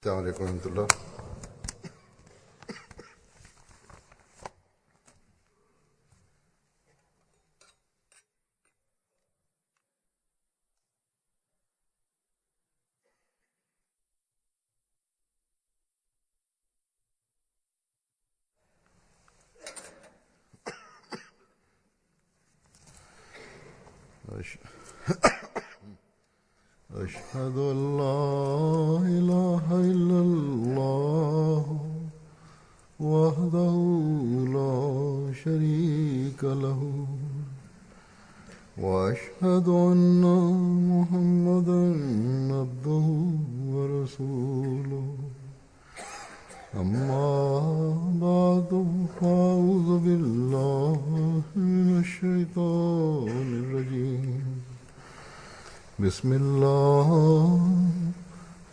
السلام عليكم ورحمة الله. أشهد أن لا إله إلا الله وحده لا شريك له وأشهد أن محمدا عبده ورسوله أما بعد فأعوذ بالله من الشيطان الرجيم بسم الله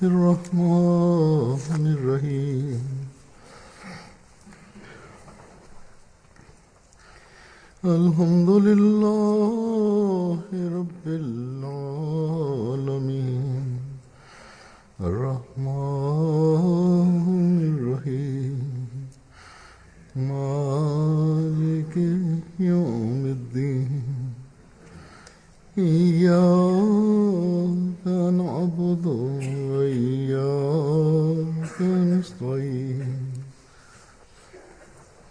الرحمن الرحيم الحمد لله رب العالمين الرحمن الرحيم مالك يوم الدين إياك نعبد وإياك نستعين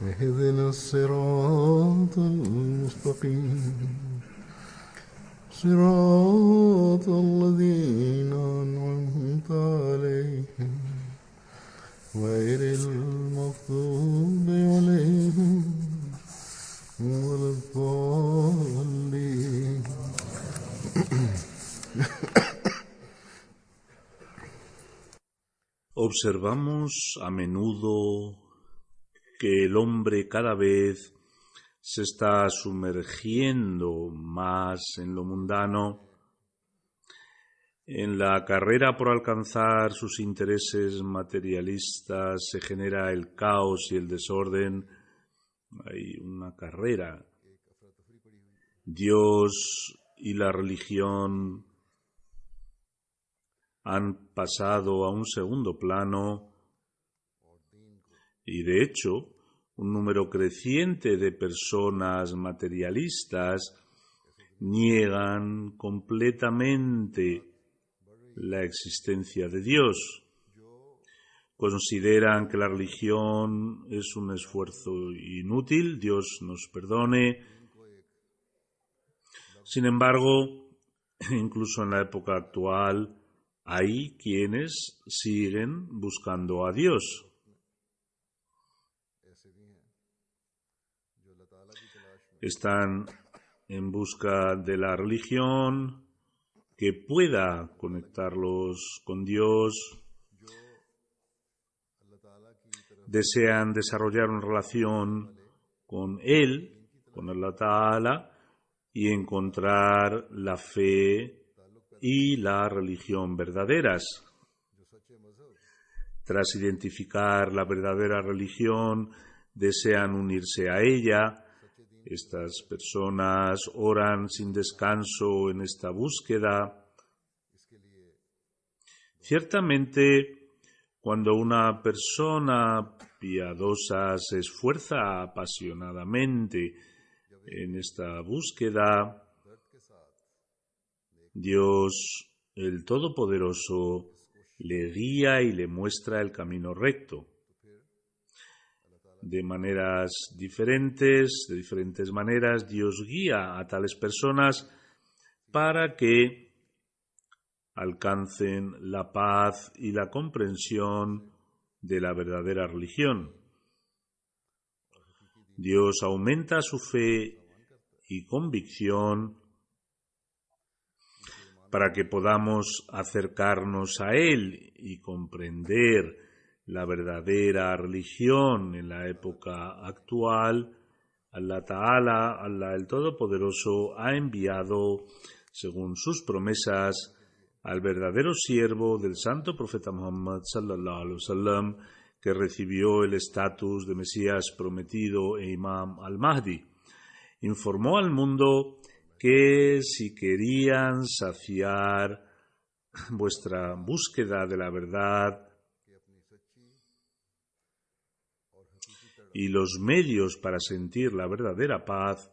اهدنا الصراط المستقيم صراط الذين أنعمت عليهم غير المغضوب عليهم ولا الضالين. Observamos a menudo que el hombre cada vez se está sumergiendo más en lo mundano, en la carrera por alcanzar sus intereses materialistas. Se genera el caos y el desorden. Hay una carrera. Dios y la religión han pasado a un segundo plano y, de hecho, un número creciente de personas materialistas niegan completamente la existencia de Dios. Consideran que la religión es un esfuerzo inútil. Dios nos perdone. Sin embargo, incluso en la época actual, hay quienes siguen buscando a Dios. Están en busca de la religión que pueda conectarlos con Dios. Desean desarrollar una relación con Él, con Allah Ta'ala, y encontrar la fe y la religión verdaderas. Tras identificar la verdadera religión, desean unirse a ella. Estas personas oran sin descanso en esta búsqueda. Ciertamente, cuando una persona piadosa se esfuerza apasionadamente en esta búsqueda, Dios, el Todopoderoso, le guía y le muestra el camino recto. De diferentes maneras, Dios guía a tales personas para que alcancen la paz y la comprensión de la verdadera religión. Dios aumenta su fe y convicción para que podamos acercarnos a Él y comprender la verdadera religión en la época actual. Allah Ta'ala, Allah el Todopoderoso, ha enviado, según sus promesas, al verdadero siervo del santo profeta Muhammad sallallahu alaihi wasallam, que recibió el estatus de Mesías prometido e Imam al-Mahdi. Informó al mundo que si querían saciar vuestra búsqueda de la verdad, y los medios para sentir la verdadera paz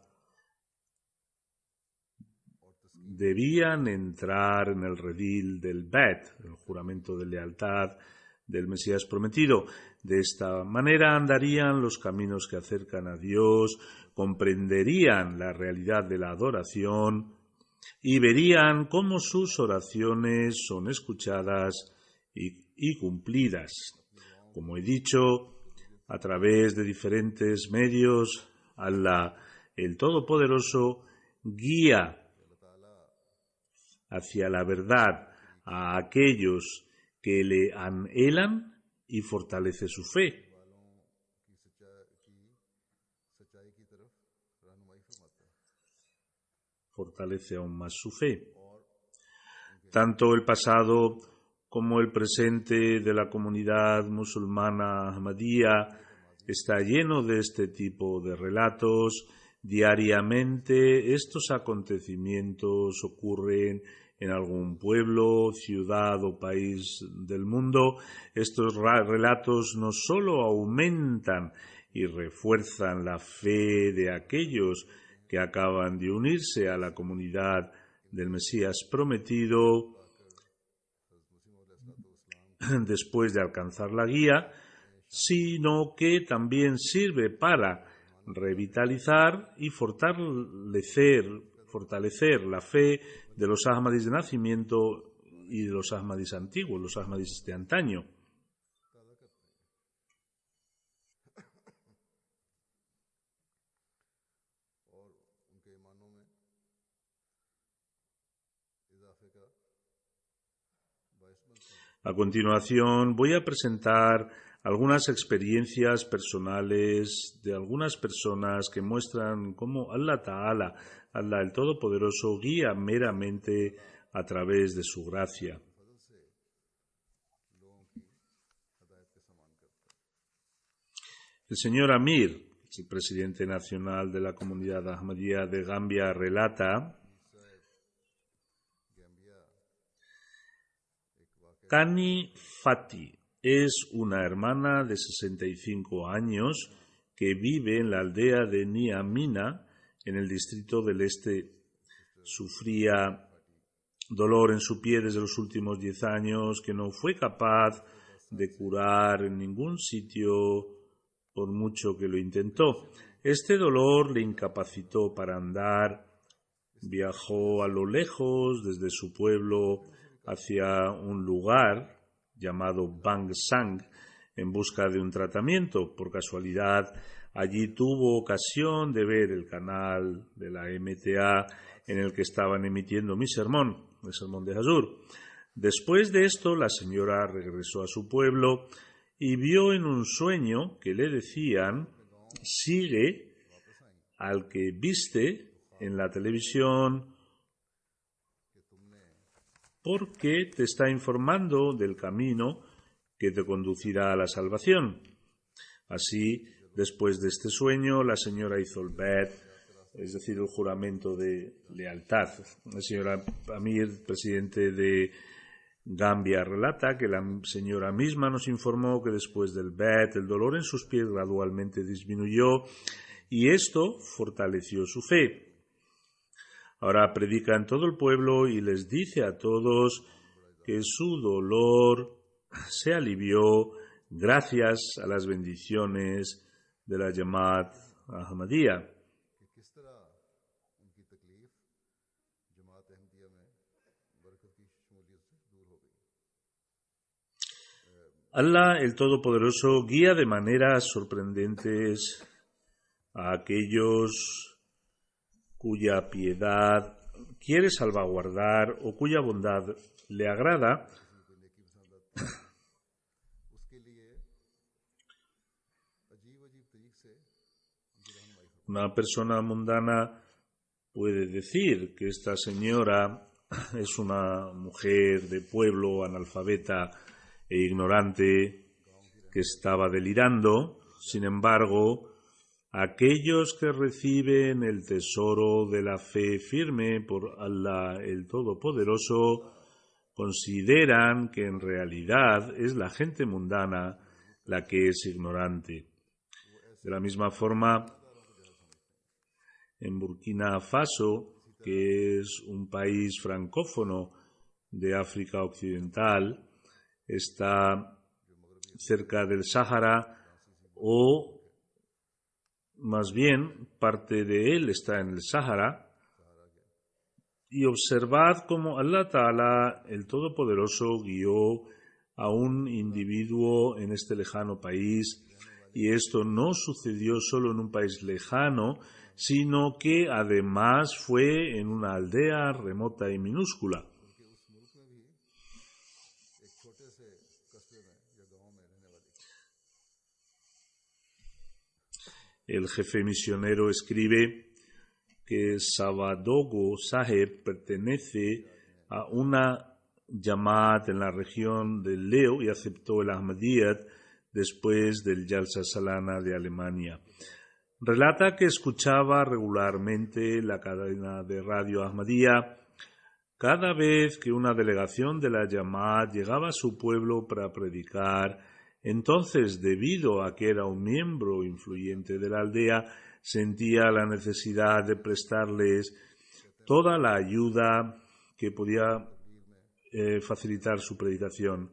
debían entrar en el redil del Bet, el juramento de lealtad del Mesías prometido. De esta manera andarían los caminos que acercan a Dios, comprenderían la realidad de la adoración y verían cómo sus oraciones son escuchadas y cumplidas. Como he dicho, a través de diferentes medios, Allah, el Todopoderoso, guía hacia la verdad a aquellos que le anhelan y fortalece su fe. Fortalece aún más su fe. Tanto el pasado como el presente de la comunidad musulmana Ahmadía está lleno de este tipo de relatos. Diariamente estos acontecimientos ocurren en algún pueblo, ciudad o país del mundo. Estos relatos no solo aumentan y refuerzan la fe de aquellos que acaban de unirse a la comunidad del Mesías prometido después de alcanzar la guía, sino que también sirve para revitalizar y fortalecer la fe de los Ahmadis de nacimiento y de los Ahmadis antiguos, los Ahmadis de antaño. A continuación voy a presentar algunas experiencias personales de algunas personas que muestran cómo Allah Ta'ala, Allah el Todopoderoso, guía meramente a través de su gracia. El señor Amir, el presidente nacional de la comunidad Ahmadía de Gambia, relata: Kani Fati es una hermana de 65 años que vive en la aldea de Niamina, en el distrito del Este. Sufría dolor en su pie desde los últimos 10 años que no fue capaz de curar en ningún sitio por mucho que lo intentó. Este dolor le incapacitó para andar. Viajó a lo lejos desde su pueblo hacia un lugar llamado Bangsang en busca de un tratamiento. Por casualidad, allí tuvo ocasión de ver el canal de la MTA en el que estaban emitiendo mi sermón, el sermón de Hazur. Después de esto, la señora regresó a su pueblo y vio en un sueño que le decían: sigue al que viste en la televisión porque te está informando del camino que te conducirá a la salvación. Así, después de este sueño, la señora hizo el bet, es decir, el juramento de lealtad. La señora Amir, presidente de Gambia, relata que la señora misma nos informó que después del bet, el dolor en sus pies gradualmente disminuyó y esto fortaleció su fe. Ahora predica en todo el pueblo y les dice a todos que su dolor se alivió gracias a las bendiciones de la Jamaat Ahmadiyya. Allah, el Todopoderoso, guía de maneras sorprendentes a aquellos cuya piedad quiere salvaguardar o cuya bondad le agrada. Una persona mundana puede decir que esta señora es una mujer de pueblo analfabeta e ignorante que estaba delirando. Sin embargo, aquellos que reciben el tesoro de la fe firme por Allah el Todopoderoso consideran que en realidad es la gente mundana la que es ignorante. De la misma forma, en Burkina Faso, que es un país francófono de África Occidental, está cerca del Sáhara, o más bien parte de él está en el Sáhara, y observad cómo Allah Ta'ala, el Todopoderoso, guió a un individuo en este lejano país, y esto no sucedió solo en un país lejano, sino que además fue en una aldea remota y minúscula. El jefe misionero escribe que Sabadogo Saheb pertenece a una Jamaat en la región del Leo y aceptó el Ahmadiyyat después del Jalsa Salana de Alemania. Relata que escuchaba regularmente la cadena de radio Ahmadiyya cada vez que una delegación de la Jamaat llegaba a su pueblo para predicar. Entonces, debido a que era un miembro influyente de la aldea, sentía la necesidad de prestarles toda la ayuda que podía facilitar su predicación.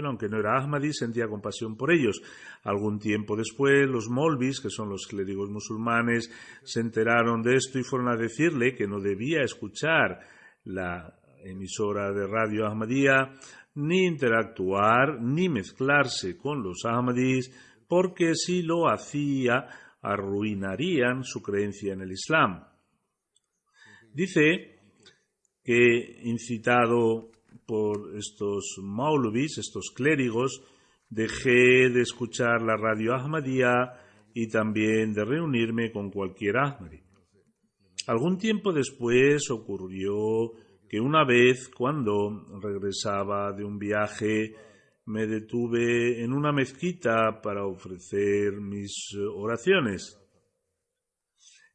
Aunque no era Ahmadi, sentía compasión por ellos. Algún tiempo después, los Molvis, que son los clérigos musulmanes, se enteraron de esto y fueron a decirle que no debía escuchar la emisora de radio Ahmadiyya, ni interactuar, ni mezclarse con los Ahmadis, porque si lo hacía, arruinarían su creencia en el Islam. Dice que, incitado por estos maulvis, estos clérigos, dejé de escuchar la radio Ahmadiyya y también de reunirme con cualquier Ahmadi. Algún tiempo después ocurrió que una vez, cuando regresaba de un viaje, me detuve en una mezquita para ofrecer mis oraciones.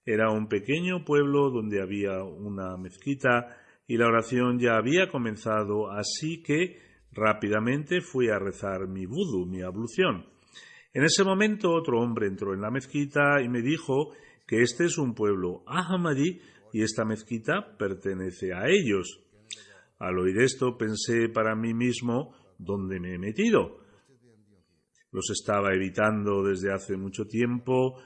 Era un pequeño pueblo donde había una mezquita y la oración ya había comenzado, así que rápidamente fui a rezar mi vudú, mi ablución. En ese momento otro hombre entró en la mezquita y me dijo que este es un pueblo Ahmadi y esta mezquita pertenece a ellos. Al oír esto pensé para mí mismo, ¿dónde me he metido? Los estaba evitando desde hace mucho tiempo.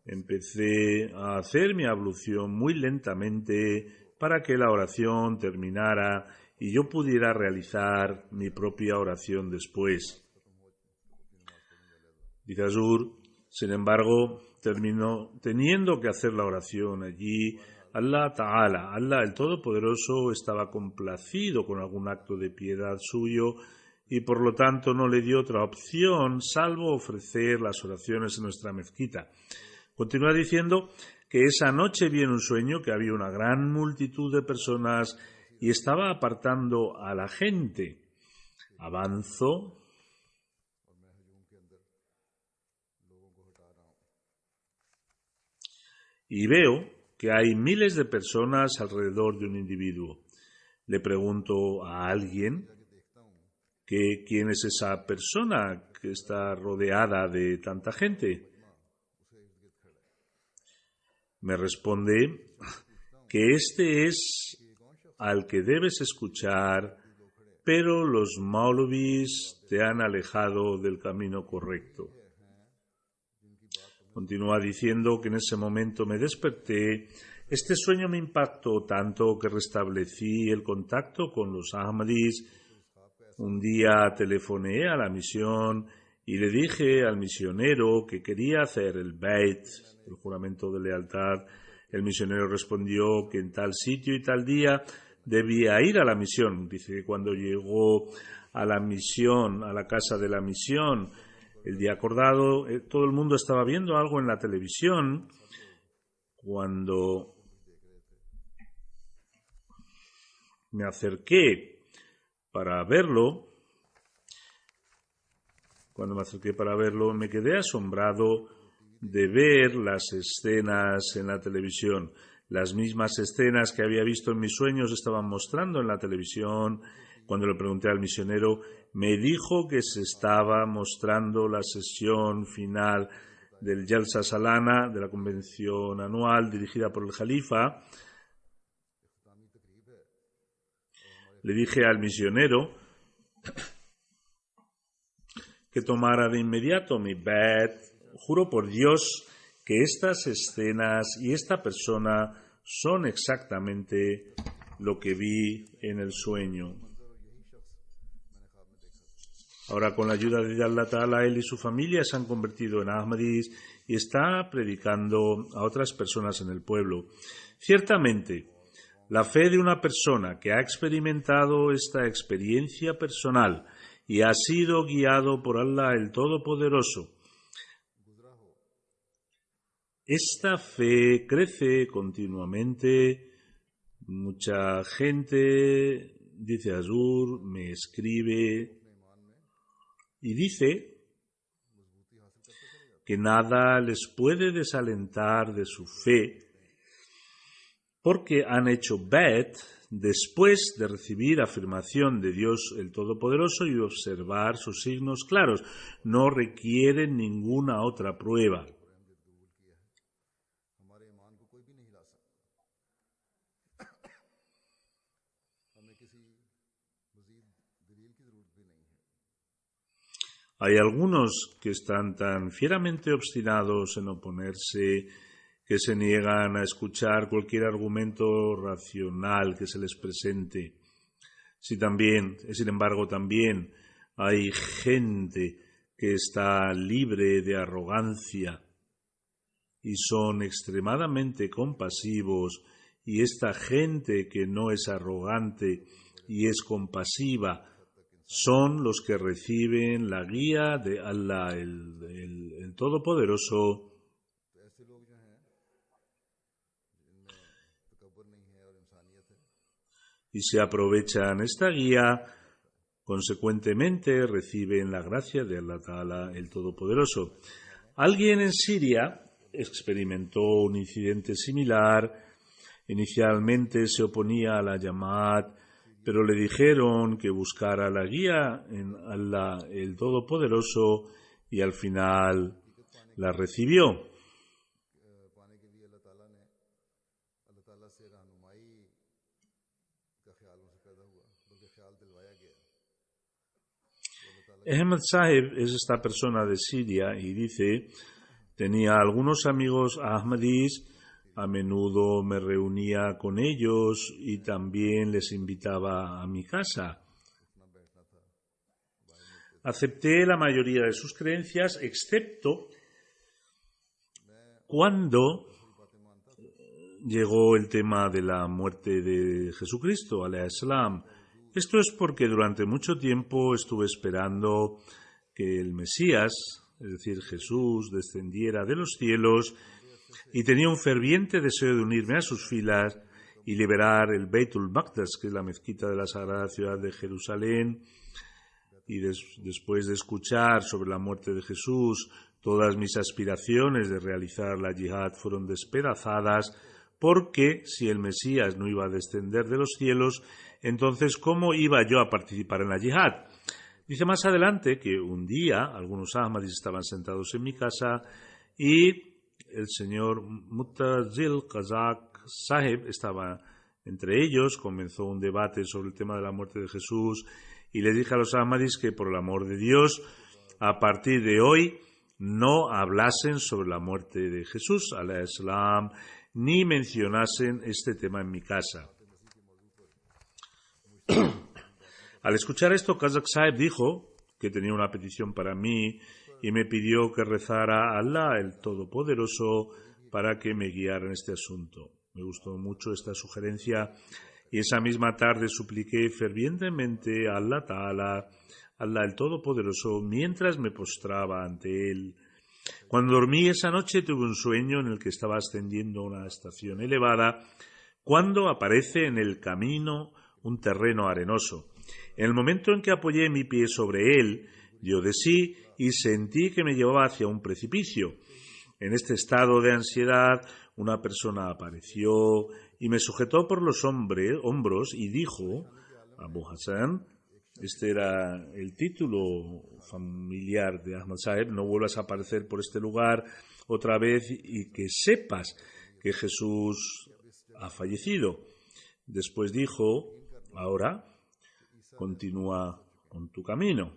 Empecé a hacer mi ablución muy lentamente para que la oración terminara y yo pudiera realizar mi propia oración después. Dice Azur, sin embargo, terminó teniendo que hacer la oración allí. Allah Ta'ala, Allah el Todopoderoso, estaba complacido con algún acto de piedad suyo y por lo tanto no le dio otra opción salvo ofrecer las oraciones en nuestra mezquita. Continúa diciendo que esa noche vi en un sueño que había una gran multitud de personas y estaba apartando a la gente. Avanzo y veo que hay miles de personas alrededor de un individuo. Le pregunto a alguien que quién es esa persona que está rodeada de tanta gente. Me responde que este es al que debes escuchar, pero los maulvis te han alejado del camino correcto. Continúa diciendo que en ese momento me desperté. Este sueño me impactó tanto que restablecí el contacto con los Ahmadis. Un día telefoneé a la misión y le dije al misionero que quería hacer el Bait, el juramento de lealtad. El misionero respondió que en tal sitio y tal día debía ir a la misión. Dice que cuando llegó a la misión, a la casa de la misión, el día acordado, todo el mundo estaba viendo algo en la televisión. Cuando me acerqué para verlo, me quedé asombrado de ver las escenas en la televisión. Las mismas escenas que había visto en mis sueños estaban mostrando en la televisión. Cuando le pregunté al misionero me dijo que se estaba mostrando la sesión final del Jalsa Salana, de la convención anual dirigida por el Jalifa. Le dije al misionero que tomara de inmediato mi bet. Juro por Dios que estas escenas y esta persona son exactamente lo que vi en el sueño. Ahora, con la ayuda de Allah Ta'ala, él y su familia se han convertido en Ahmadis y está predicando a otras personas en el pueblo. Ciertamente, la fe de una persona que ha experimentado esta experiencia personal y ha sido guiado por Allah el Todopoderoso, esta fe crece continuamente. Mucha gente, dice Azur, me escribe y dice que nada les puede desalentar de su fe porque han hecho bet después de recibir afirmación de Dios el Todopoderoso y observar sus signos claros. No requieren ninguna otra prueba. Hay algunos que están tan fieramente obstinados en oponerse que se niegan a escuchar cualquier argumento racional que se les presente. Sin embargo, también hay gente que está libre de arrogancia y son extremadamente compasivos, y esta gente que no es arrogante y es compasiva son los que reciben la guía de Allah, el Todopoderoso, y se aprovechan esta guía. Consecuentemente reciben la gracia de Allah Ta'ala, el Todopoderoso. Alguien en Siria experimentó un incidente similar. Inicialmente se oponía a la Jamaat, pero le dijeron que buscara la guía en Allah, el Todopoderoso, y al final la recibió. Ahmed Sahib es esta persona de Siria y dice: tenía algunos amigos ahmadis, a menudo me reunía con ellos y también les invitaba a mi casa. Acepté la mayoría de sus creencias, excepto cuando llegó el tema de la muerte de Jesucristo, alayhi salam. Esto es porque durante mucho tiempo estuve esperando que el Mesías, es decir, Jesús, descendiera de los cielos, y tenía un ferviente deseo de unirme a sus filas y liberar el Beitul Maqdas, que es la mezquita de la Sagrada Ciudad de Jerusalén. Y después de escuchar sobre la muerte de Jesús, todas mis aspiraciones de realizar la yihad fueron despedazadas, porque si el Mesías no iba a descender de los cielos, entonces ¿cómo iba yo a participar en la yihad? Dice más adelante que un día algunos ahmadis estaban sentados en mi casa y el señor Muttazil Kazak Sahib estaba entre ellos. Comenzó un debate sobre el tema de la muerte de Jesús y le dije a los ahmadis que, por el amor de Dios, a partir de hoy no hablasen sobre la muerte de Jesús, alayhi salam, ni mencionasen este tema en mi casa. Al escuchar esto, Kazak Sahib dijo que tenía una petición para mí y me pidió que rezara a Allah, el Todopoderoso, para que me guiara en este asunto. Me gustó mucho esta sugerencia y esa misma tarde supliqué fervientemente a Allah Ta'ala, Allah el Todopoderoso, mientras me postraba ante él. Cuando dormí esa noche tuve un sueño en el que estaba ascendiendo una estación elevada, cuando aparece en el camino un terreno arenoso. En el momento en que apoyé mi pie sobre él, dio de sí y sentí que me llevaba hacia un precipicio. En este estado de ansiedad, una persona apareció y me sujetó por los hombros y dijo: Abu Hassan, Este era el título familiar de Ahmad Saheb: no vuelvas a aparecer por este lugar otra vez y que sepas que Jesús ha fallecido. Después dijo: ahora continúa con tu camino.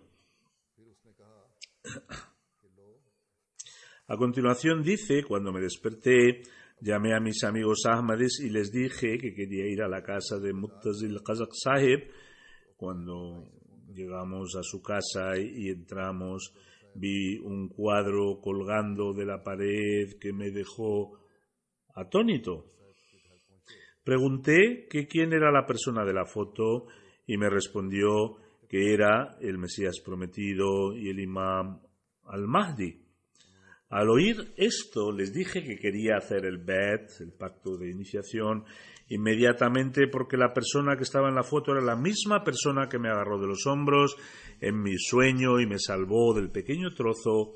A continuación dice: cuando me desperté, llamé a mis amigos Ahmadis y les dije que quería ir a la casa de Muttazil Qazaq Sahib. Cuando llegamos a su casa y entramos, vi un cuadro colgando de la pared que me dejó atónito. Pregunté que quién era la persona de la foto y me respondió que era el Mesías prometido y el Imam al-Mahdi. Al oír esto, les dije que quería hacer el Bet, el pacto de iniciación, inmediatamente, porque la persona que estaba en la foto era la misma persona que me agarró de los hombros en mi sueño y me salvó del pequeño trozo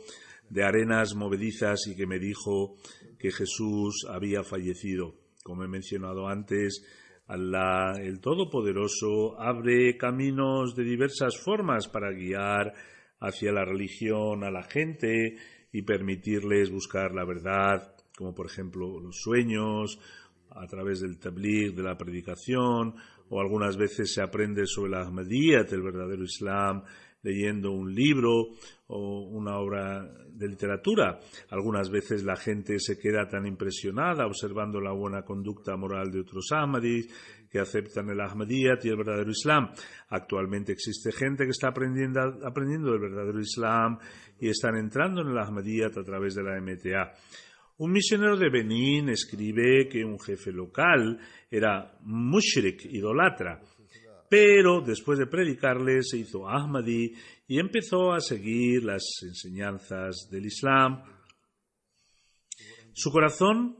de arenas movedizas y que me dijo que Jesús había fallecido. Como he mencionado antes, Allah, el Todopoderoso, abre caminos de diversas formas para guiar hacia la religión a la gente y permitirles buscar la verdad, como por ejemplo los sueños, a través del tabligh, de la predicación, o algunas veces se aprende sobre la Ahmadiyyat, el verdadero Islam, leyendo un libro o una obra de literatura. Algunas veces la gente se queda tan impresionada observando la buena conducta moral de otros Ahmadis que aceptan el Ahmadiyyat y el verdadero Islam. Actualmente existe gente que está aprendiendo del verdadero Islam y están entrando en el Ahmadiyyat a través de la MTA. Un misionero de Benín escribe que un jefe local era mushrik, idólatra, pero después de predicarle se hizo Ahmadi y empezó a seguir las enseñanzas del Islam. Su corazón,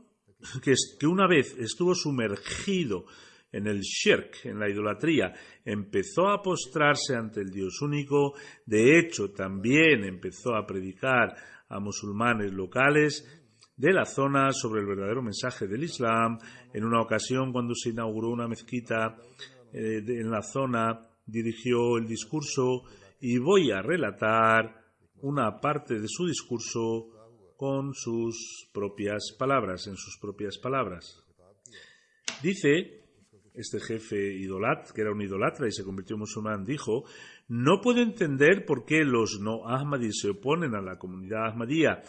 que una vez estuvo sumergido en el shirk, en la idolatría, empezó a postrarse ante el Dios único. De hecho, también empezó a predicar a musulmanes locales de la zona sobre el verdadero mensaje del Islam. En una ocasión, cuando se inauguró una mezquita en la zona, dirigió el discurso y voy a relatar una parte de su discurso con sus propias palabras, en sus propias palabras. Dice este jefe que era un idólatra y se convirtió en musulmán, dijo: no puedo entender por qué los no ahmadis se oponen a la comunidad ahmadía,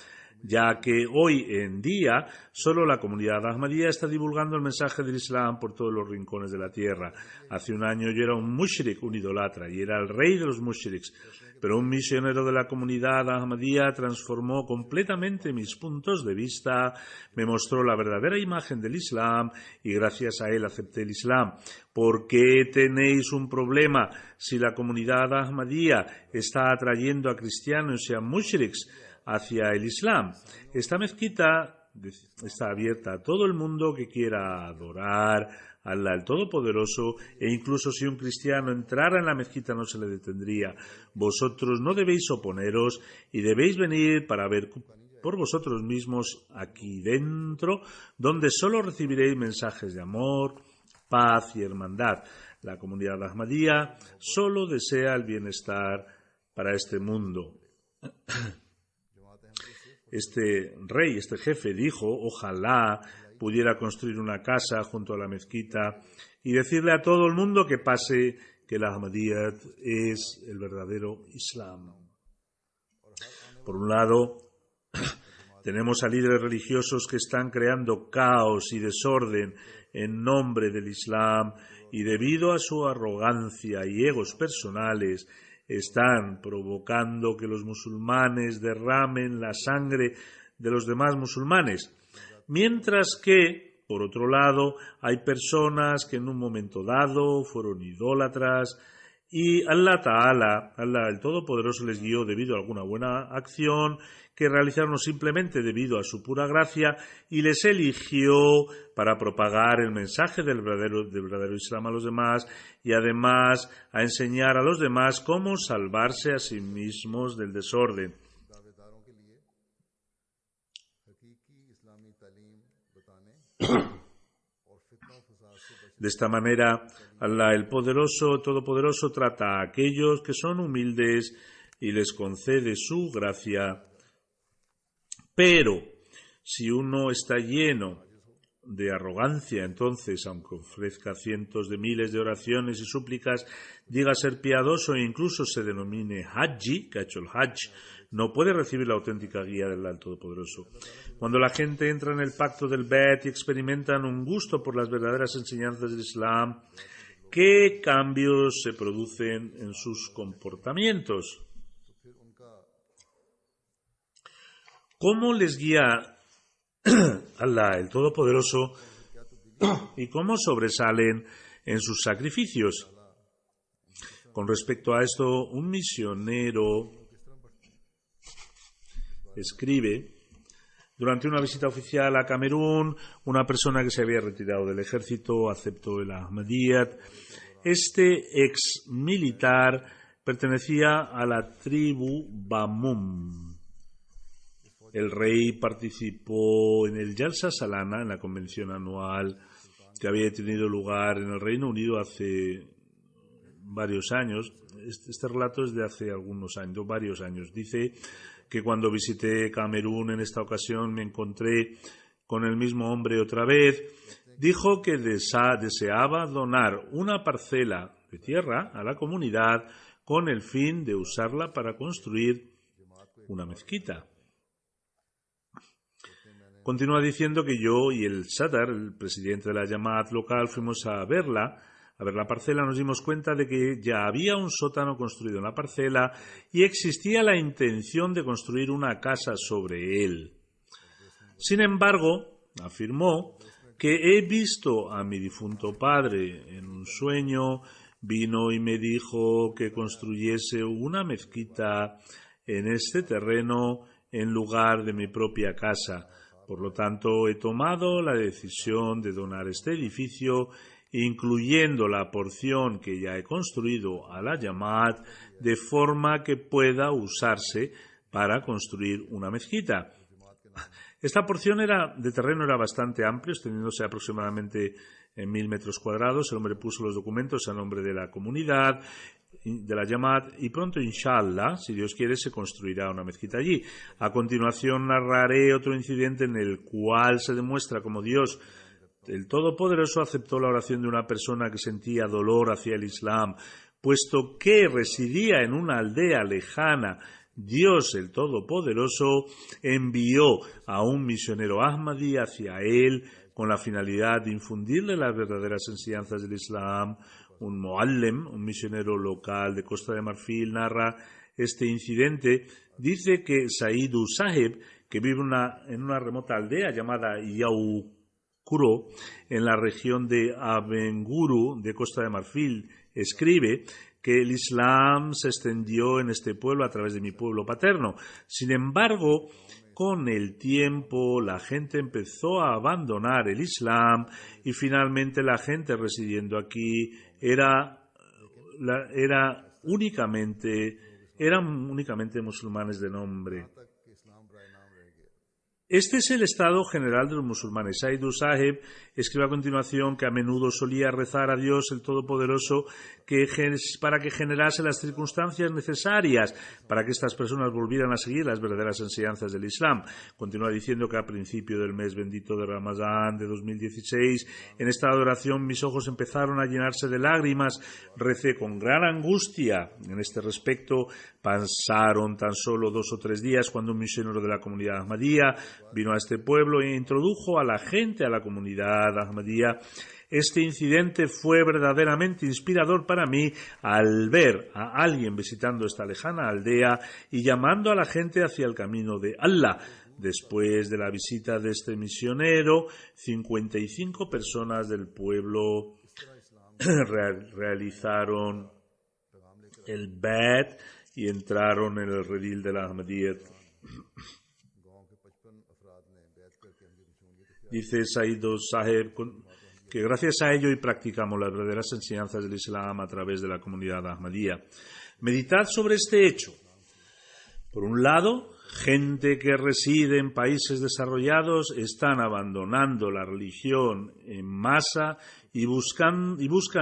ya que hoy en día solo la comunidad ahmadía está divulgando el mensaje del Islam por todos los rincones de la tierra. Hace un año yo era un mushrik, un idólatra, y era el rey de los mushriks, pero un misionero de la comunidad ahmadía transformó completamente mis puntos de vista, me mostró la verdadera imagen del Islam y gracias a él acepté el Islam. ¿Por qué tenéis un problema si la comunidad ahmadía está atrayendo a cristianos y a mushriks hacia el Islam? Esta mezquita está abierta a todo el mundo que quiera adorar a Allah el Todopoderoso, e incluso si un cristiano entrara en la mezquita no se le detendría. Vosotros no debéis oponeros y debéis venir para ver por vosotros mismos aquí dentro, donde solo recibiréis mensajes de amor, paz y hermandad. La comunidad ahmadía solo desea el bienestar para este mundo. Este rey, este jefe, dijo: ojalá pudiera construir una casa junto a la mezquita y decirle a todo el mundo que pase que la Ahmadiyyat es el verdadero Islam. Por un lado, tenemos a líderes religiosos que están creando caos y desorden en nombre del Islam y debido a su arrogancia y egos personales están provocando que los musulmanes derramen la sangre de los demás musulmanes. Mientras que, por otro lado, hay personas que en un momento dado fueron idólatras y Allah Ta'ala, Allah el Todopoderoso, les guió debido a alguna buena acción que realizaron simplemente debido a su pura gracia y les eligió para propagar el mensaje del verdadero Islam a los demás y además a enseñar a los demás cómo salvarse a sí mismos del desorden. De esta manera, Allah el Todopoderoso trata a aquellos que son humildes y les concede su gracia. Pero si uno está lleno de arrogancia, entonces, aunque ofrezca cientos de miles de oraciones y súplicas, diga ser piadoso e incluso se denomine Hajji, que ha hecho el Hajj, no puede recibir la auténtica guía del Todopoderoso. Cuando la gente entra en el pacto del Bet y experimentan un gusto por las verdaderas enseñanzas del Islam, ¿qué cambios se producen en sus comportamientos? ¿Cómo les guía Allah el Todopoderoso y cómo sobresalen en sus sacrificios? Con respecto a esto, un misionero escribe: durante una visita oficial a Camerún, una persona que se había retirado del ejército aceptó el Ahmadiyyat. Este ex militar pertenecía a la tribu Bamum. El rey participó en el Jalsa Salana, en la convención anual que había tenido lugar en el Reino Unido hace varios años. Este relato es de hace varios años. Dice que cuando visité Camerún en esta ocasión me encontré con el mismo hombre otra vez. Dijo que deseaba donar una parcela de tierra a la comunidad con el fin de usarla para construir una mezquita. Continúa diciendo que yo y el Sadr, el presidente de la Jamaat local, fuimos a ver la parcela. Nos dimos cuenta de que ya había un sótano construido en la parcela y existía la intención de construir una casa sobre él. Sin embargo, afirmó que he visto a mi difunto padre en un sueño, vino y me dijo que construyese una mezquita en este terreno en lugar de mi propia casa. Por lo tanto, he tomado la decisión de donar este edificio, incluyendo la porción que ya he construido a la Jamaat, de forma que pueda usarse para construir una mezquita. Esta porción de terreno era bastante amplia, extendiéndose aproximadamente en 1000 metros cuadrados. El hombre puso los documentos a nombre de la comunidad, de la Jamaat, y pronto, inshallah, si Dios quiere, se construirá una mezquita allí. A continuación narraré otro incidente en el cual se demuestra cómo Dios, el Todopoderoso, aceptó la oración de una persona que sentía dolor hacia el Islam, puesto que residía en una aldea lejana. Dios, el Todopoderoso, envió a un misionero Ahmadi hacia él con la finalidad de infundirle las verdaderas enseñanzas del Islam. Un muallem, un misionero local de Costa de Marfil, narra este incidente. Dice que Saidu Saheb, que vive en una remota aldea llamada Yaukuro, en la región de Abenguru de Costa de Marfil, escribe que el Islam se extendió en este pueblo a través de mi pueblo paterno. Sin embargo, con el tiempo la gente empezó a abandonar el Islam y finalmente la gente residiendo aquí eran únicamente musulmanes de nombre. Este es el estado general de los musulmanes. Saidu Saheb escribe a continuación que a menudo solía rezar a Dios el Todopoderoso para que generase las circunstancias necesarias para que estas personas volvieran a seguir las verdaderas enseñanzas del Islam. Continúa diciendo que a principio del mes bendito de Ramadán de 2016, en esta adoración mis ojos empezaron a llenarse de lágrimas. Recé con gran angustia. En este respecto, pasaron tan solo 2 o 3 días cuando un misionero de la comunidad Ahmadía vino a este pueblo e introdujo a la gente a la comunidad Ahmadía. Este incidente fue verdaderamente inspirador para mí al ver a alguien visitando esta lejana aldea y llamando a la gente hacia el camino de Allah. Después de la visita de este misionero, 55 personas del pueblo realizaron el Bet y entraron en el redil de la Ahmadiyyat. Dice Saidu Saheb que gracias a ello hoy practicamos las verdaderas enseñanzas del Islam a través de la comunidad Ahmadía. Meditad sobre este hecho. Por un lado, gente que reside en países desarrollados están abandonando la religión en masa y buscan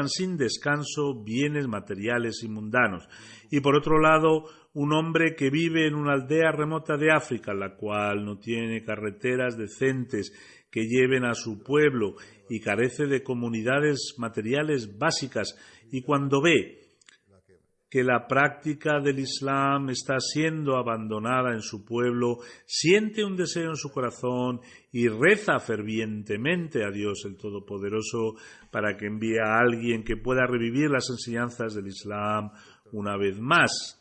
sin descanso bienes materiales y mundanos. Y por otro lado, un hombre que vive en una aldea remota de África, la cual no tiene carreteras decentes que lleven a su pueblo y carece de comunidades materiales básicas, y cuando ve que la práctica del Islam está siendo abandonada en su pueblo, siente un deseo en su corazón y reza fervientemente a Dios el Todopoderoso para que envíe a alguien que pueda revivir las enseñanzas del Islam una vez más.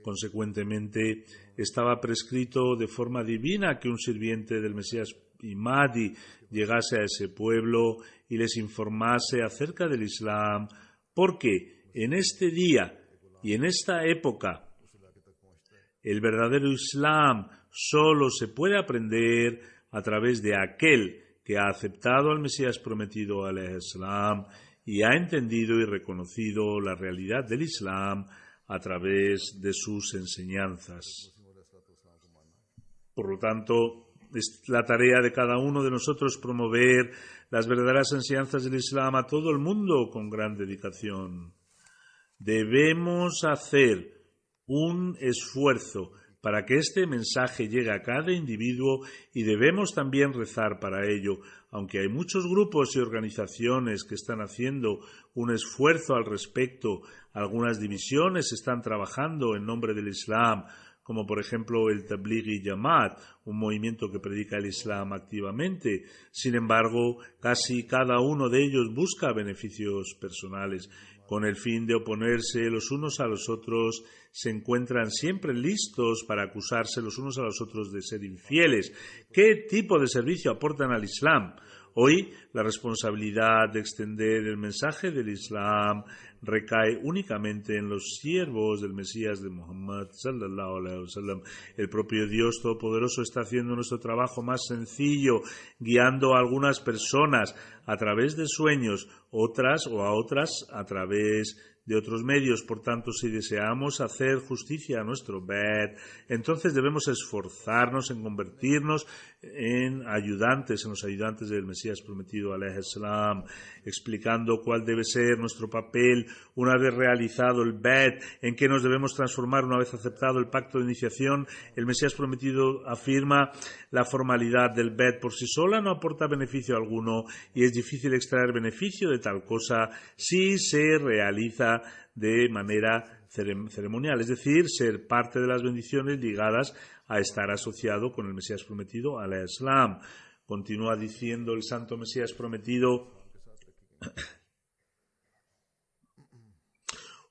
Consecuentemente, estaba prescrito de forma divina que un sirviente del Mesías y Mahdi llegase a ese pueblo y les informase acerca del Islam, porque en este día y en esta época el verdadero Islam solo se puede aprender a través de aquel que ha aceptado al Mesías prometido alayhi salam y ha entendido y reconocido la realidad del Islam a través de sus enseñanzas. Por lo tanto, es la tarea de cada uno de nosotros promover las verdaderas enseñanzas del Islam a todo el mundo con gran dedicación. Debemos hacer un esfuerzo para que este mensaje llegue a cada individuo y debemos también rezar para ello, aunque hay muchos grupos y organizaciones que están haciendo un esfuerzo al respecto. Algunas divisiones están trabajando en nombre del Islam, como por ejemplo el Tablighi Jamaat, un movimiento que predica el Islam activamente. Sin embargo, casi cada uno de ellos busca beneficios personales. Con el fin de oponerse los unos a los otros, se encuentran siempre listos para acusarse los unos a los otros de ser infieles. ¿Qué tipo de servicio aportan al Islam? Hoy, la responsabilidad de extender el mensaje del Islam recae únicamente en los siervos del Mesías de Muhammad sallallahu alaihi wasallam. El propio Dios Todopoderoso está haciendo nuestro trabajo más sencillo, guiando a algunas personas a través de sueños, a otras a través de otros medios. Por tanto, si deseamos hacer justicia a nuestro Bed, entonces debemos esforzarnos en convertirnos en los ayudantes del Mesías prometido alayhi salam, explicando cuál debe ser nuestro papel una vez realizado el Bed, en qué nos debemos transformar una vez aceptado el pacto de iniciación. El Mesías prometido afirma: la formalidad del Bed por sí sola no aporta beneficio alguno y es difícil extraer beneficio de tal cosa si se realiza de manera ceremonial, es decir, ser parte de las bendiciones ligadas a estar asociado con el Mesías prometido alayhi salam. Continúa diciendo el santo Mesías prometido: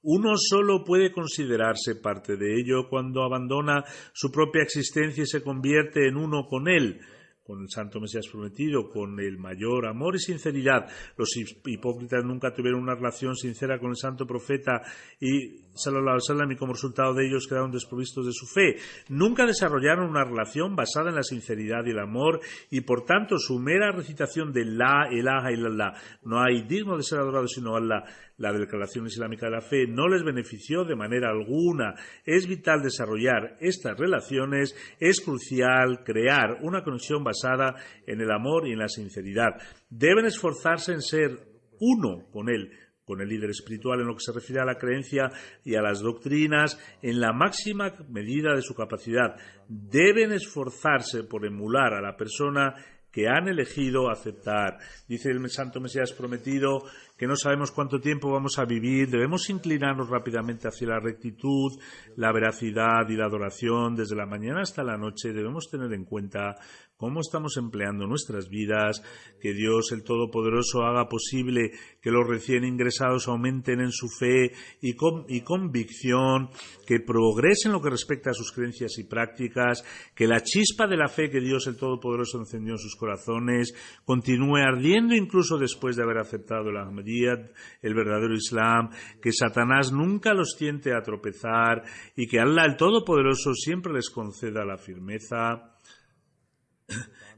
uno solo puede considerarse parte de ello cuando abandona su propia existencia y se convierte en uno con él, con el santo Mesías prometido, con el mayor amor y sinceridad. Los hipócritas nunca tuvieron una relación sincera con el santo profeta y sallallahu alaihi wasallam, y como resultado de ellos quedaron desprovistos de su fe. Nunca desarrollaron una relación basada en la sinceridad y el amor, y por tanto su mera recitación de la ilaha illallah, no hay digno de ser adorado sino Allah, la declaración islámica de la fe, no les benefició de manera alguna. Es vital desarrollar estas relaciones, es crucial crear una conexión basada en el amor y en la sinceridad. Deben esforzarse en ser uno con él, con el líder espiritual, en lo que se refiere a la creencia y a las doctrinas, en la máxima medida de su capacidad. Deben esforzarse por emular a la persona que han elegido aceptar. Dice el santo Mesías prometido que no sabemos cuánto tiempo vamos a vivir. Debemos inclinarnos rápidamente hacia la rectitud, la veracidad y la adoración. Desde la mañana hasta la noche debemos tener en cuenta cómo estamos empleando nuestras vidas, que Dios el Todopoderoso haga posible que los recién ingresados aumenten en su fe y convicción, que progresen en lo que respecta a sus creencias y prácticas, que la chispa de la fe que Dios el Todopoderoso encendió en sus corazones continúe ardiendo incluso después de haber aceptado el Ahmadiyyat, el verdadero Islam, que Satanás nunca los tiente a tropezar y que Allah el Todopoderoso siempre les conceda la firmeza.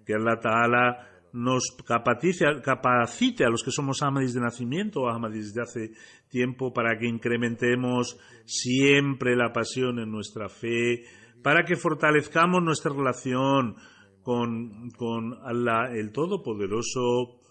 Que Allah Ta'ala nos capacite a los que somos Ahmadis de nacimiento o Ahmadis de hace tiempo para que incrementemos siempre la pasión en nuestra fe, para que fortalezcamos nuestra relación con Allah el Todopoderoso,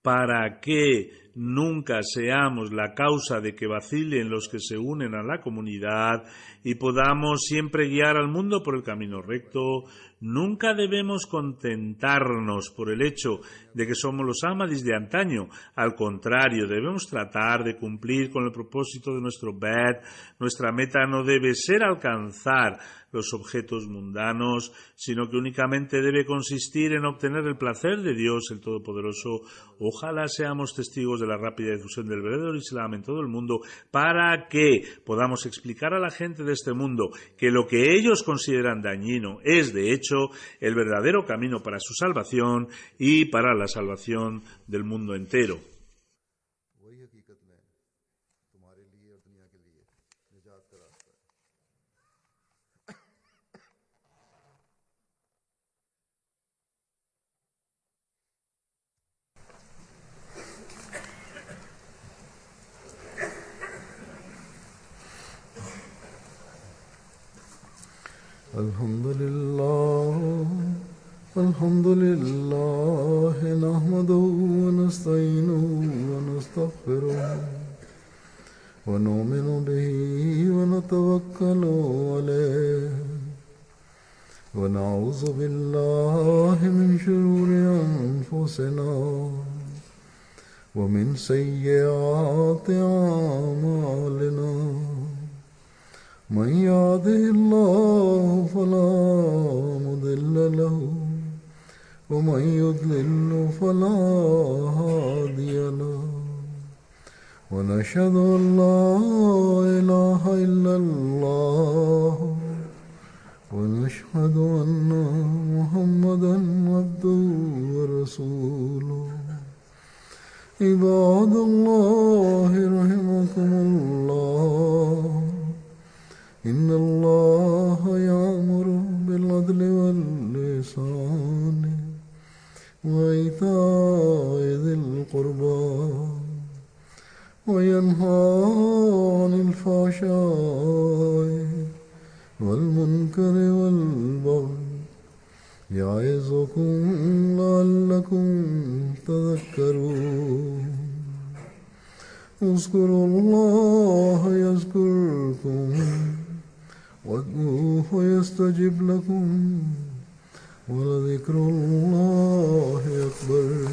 para que nunca seamos la causa de que vacilen los que se unen a la comunidad y podamos siempre guiar al mundo por el camino recto. Nunca debemos contentarnos por el hecho de que somos los Ahmadis de antaño. Al contrario, debemos tratar de cumplir con el propósito de nuestro Beth. Nuestra meta no debe ser alcanzar los objetos mundanos, sino que únicamente debe consistir en obtener el placer de Dios, el Todopoderoso. Ojalá seamos testigos de la rápida difusión del verdadero Islam en todo el mundo, para que podamos explicar a la gente de este mundo que lo que ellos consideran dañino es, de hecho, el verdadero camino para su salvación y para la salvación del mundo entero. الحمد لله نحمده ونستعينه ونستغفره ونؤمن به ونتوكل عليه ونعوذ بالله من شرور أنفسنا ومن سيئات أعمالنا من يهده الله فلا مضل له ومن يضلل فلا هادي له ونشهد أن لا إله إلا الله ونشهد أن محمدا عبده ورسوله عباد الله رحمكم الله إن الله يأمر بالعدل والإحسان وإيتاء ذي القربى وينهى عن الفحشاء والمنكر والبغي يعظكم لعلكم تذكرون اذكروا الله يذكركم وادعوه يستجب لكم ولذكر الله أكبر.